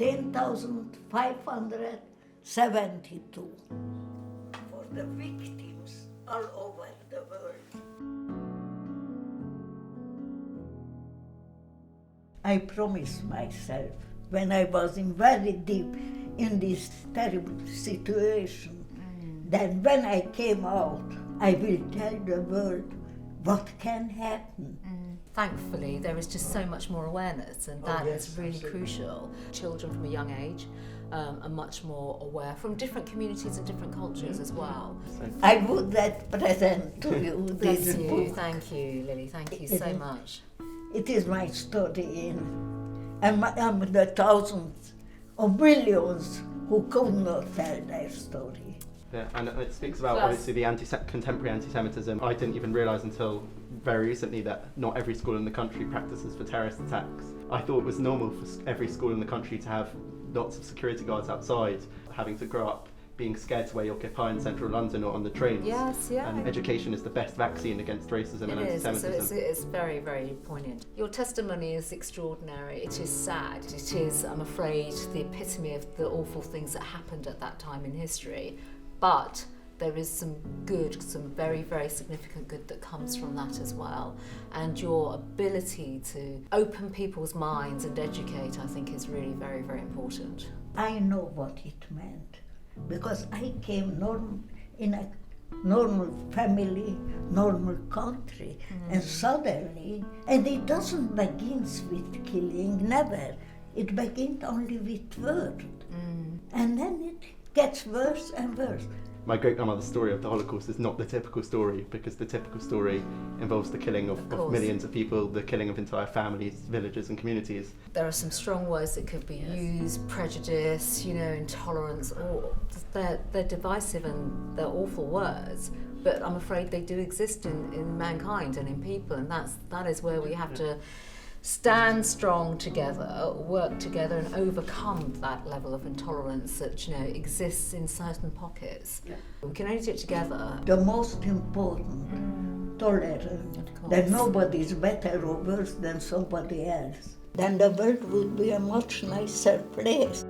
10,572 for the victims all over the world. I promised myself when I was in very deep in this terrible situation, then when I came out, I will tell the world what can happen. Thankfully, there is just so much more awareness, and that is really absolutely. crucial. Children from a young age are much more aware from different communities and different cultures as well. I would that present to you Bless this you. book. Thank you, Lily. Thank you so much. It is my story, and I'm the thousands of millions who could not tell their story. Yeah, and it speaks about Plus- obviously the contemporary anti-Semitism. I didn't even realise until very recently that not every school in the country practices for terrorist attacks. I thought it was normal for every school in the country to have lots of security guards outside, having to grow up being scared to wear your kippah in central London or on the trains. Yes, yeah. And education is the best vaccine against racism and It is, anti-Semitism. it's very, very poignant. Your testimony is extraordinary. It is sad. It is, I'm afraid, the epitome of the awful things that happened at that time in history. But there is some good, some very, very significant good that comes from that as well. And your ability to open people's minds and educate, I think, is really very, very important. I know what it meant because I came in a normal family, normal country, and suddenly, and it doesn't begin with killing, never. It begins only with words, and then it gets worse and worse. My great-grandmother's story of the Holocaust is not the typical story, because the typical story involves the killing of course. millions of people, the killing of entire families, villages and communities. There are some strong words that could be used, prejudice, intolerance, or they're divisive and they're awful words, but I'm afraid they do exist in mankind and in people, and that is where we have to stand strong together, work together and overcome that level of intolerance that exists in certain pockets. We can only do it together. The most important, tolerance, that nobody is better or worse than somebody else. Then the world would be a much nicer place.